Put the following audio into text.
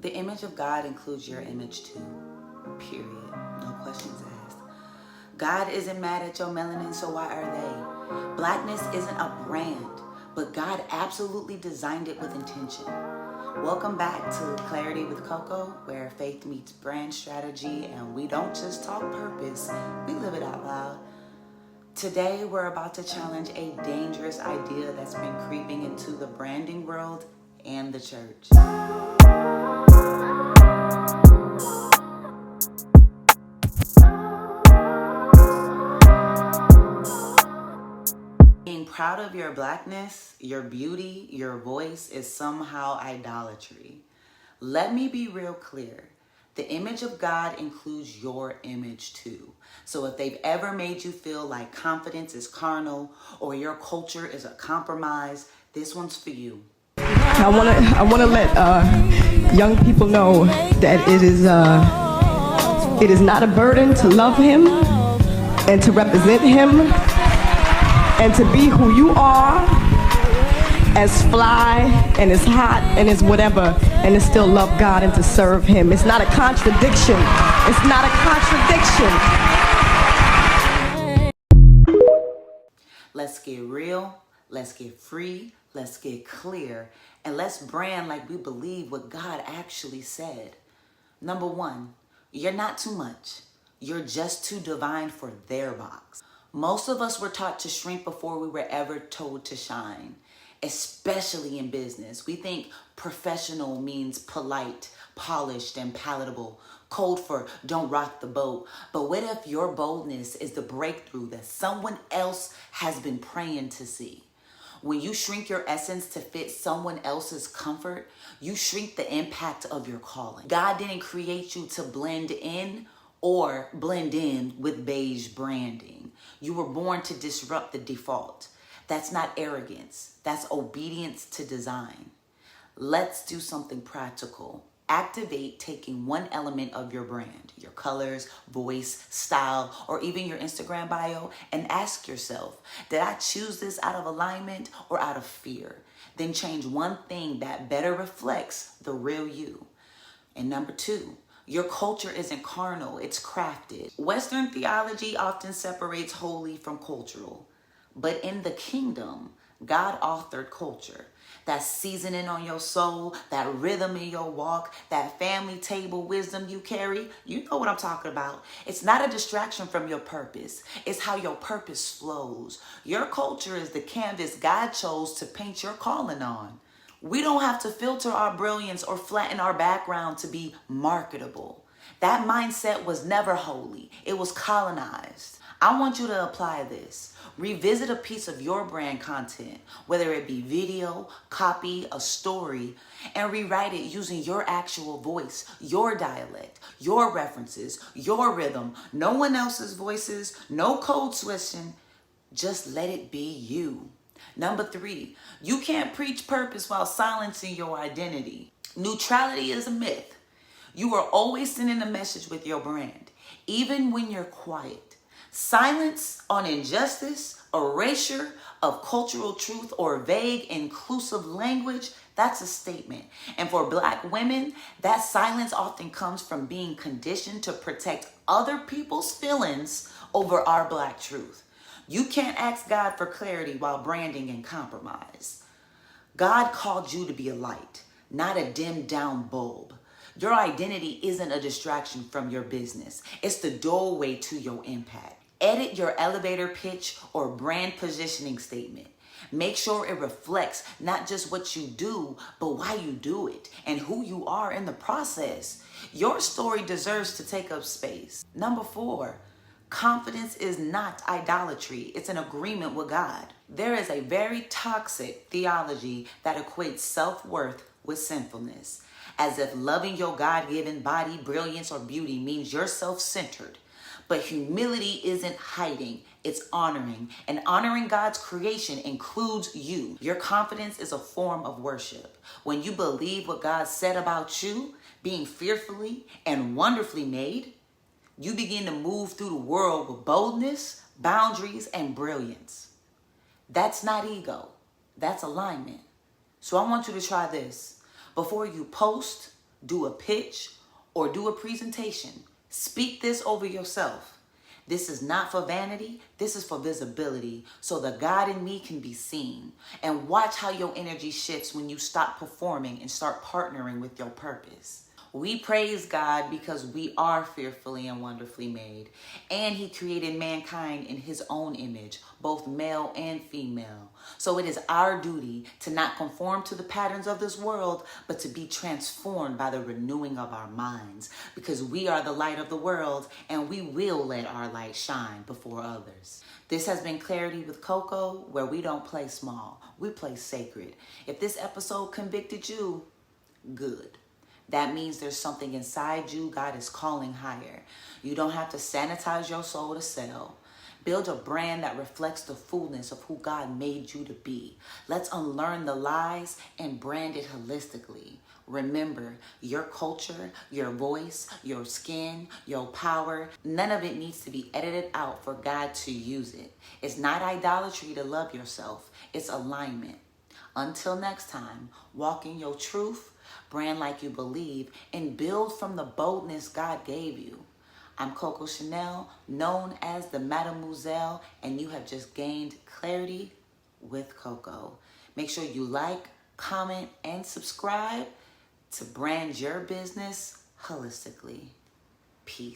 The image of God includes your image too. Period. No questions asked. God isn't mad at your melanin, so why are they? Blackness isn't a brand, but God absolutely designed it with intention. Welcome back to Clarity with Coco, where faith meets brand strategy, and we don't just talk purpose, we live it out loud. Today, we're about to challenge a dangerous idea that's been creeping into the branding world and the church. Being proud of your blackness, your beauty, your voice is somehow idolatry. Let me be real clear. The image of God includes your image too. So if they've ever made you feel like confidence is carnal or your culture is a compromise, this one's for you. I want to let young people know that it is not a burden to love Him and to represent Him and to be who you are, as fly and as hot and as whatever, and to still love God and to serve Him. It's not a contradiction. It's not a contradiction. Let's get real, let's get free, let's get clear, and let's brand like we believe what God actually said. Number one, you're not too much. You're just too divine for their box. Most of us were taught to shrink before we were ever told to shine, especially in business. We think professional means polite, polished, and palatable, code for don't rock the boat. But what if your boldness is the breakthrough that someone else has been praying to see? When you shrink your essence to fit someone else's comfort, you shrink the impact of your calling. God didn't create you to blend in or blend in with beige branding. You were born to disrupt the default. That's not arrogance. That's obedience to design. Let's do something practical. Activate taking one element of your brand, your colors, voice, style, or even your Instagram bio, and ask yourself, did I choose this out of alignment or out of fear? Then change one thing that better reflects the real you. And number two, your culture isn't carnal, it's crafted. Western theology often separates holy from cultural. But in the kingdom, God authored culture. That seasoning on your soul, that rhythm in your walk, that family table wisdom you carry, you know what I'm talking about. It's not a distraction from your purpose. It's how your purpose flows. Your culture is the canvas God chose to paint your calling on. We don't have to filter our brilliance or flatten our background to be marketable. That mindset was never holy. It was colonized. I want you to apply this. Revisit a piece of your brand content, whether it be video, copy, a story, and rewrite it using your actual voice, your dialect, your references, your rhythm, no one else's voices, no code switching. Just let it be you. Number three, you can't preach purpose while silencing your identity. Neutrality is a myth. You are always sending a message with your brand, even when you're quiet. Silence on injustice, erasure of cultural truth, or vague, inclusive language, that's a statement. And for Black women, that silence often comes from being conditioned to protect other people's feelings over our Black truth. You can't ask God for clarity while branding and compromise. God called you to be a light, not a dimmed down bulb. Your identity isn't a distraction from your business. It's the doorway to your impact. Edit your elevator pitch or brand positioning statement. Make sure it reflects not just what you do, but why you do it and who you are in the process. Your story deserves to take up space. Number four, confidence is not idolatry. It's an agreement with God. There is a very toxic theology that equates self-worth with sinfulness, as if loving your God-given body, brilliance, or beauty means you're self-centered. But humility isn't hiding, it's honoring. And honoring God's creation includes you. Your confidence is a form of worship. When you believe what God said about you, being fearfully and wonderfully made, you begin to move through the world with boldness, boundaries, and brilliance. That's not ego, that's alignment. So I want you to try this. Before you post, do a pitch, or do a presentation, speak this over yourself. This is not for vanity. This is for visibility, so the God in me can be seen. And watch how your energy shifts when you stop performing and start partnering with your purpose. We praise God because we are fearfully and wonderfully made. And he created mankind in his own image, both male and female. So it is our duty to not conform to the patterns of this world, but to be transformed by the renewing of our minds. Because we are the light of the world, and we will let our light shine before others. This has been Clarity with Coco, where we don't play small, we play sacred. If this episode convicted you, good. That means there's something inside you God is calling higher. You don't have to sanitize your soul to sell. Build a brand that reflects the fullness of who God made you to be. Let's unlearn the lies and brand it holistically. Remember, your culture, your voice, your skin, your power, none of it needs to be edited out for God to use it. It's not idolatry to love yourself. It's alignment. Until next time, walk in your truth, brand like you believe, and build from the boldness God gave you. I'm Coco-Chanel, known as the Mademoiselle, and you have just gained clarity with Coco. Make sure you like, comment, and subscribe to brand your business holistically. Peace.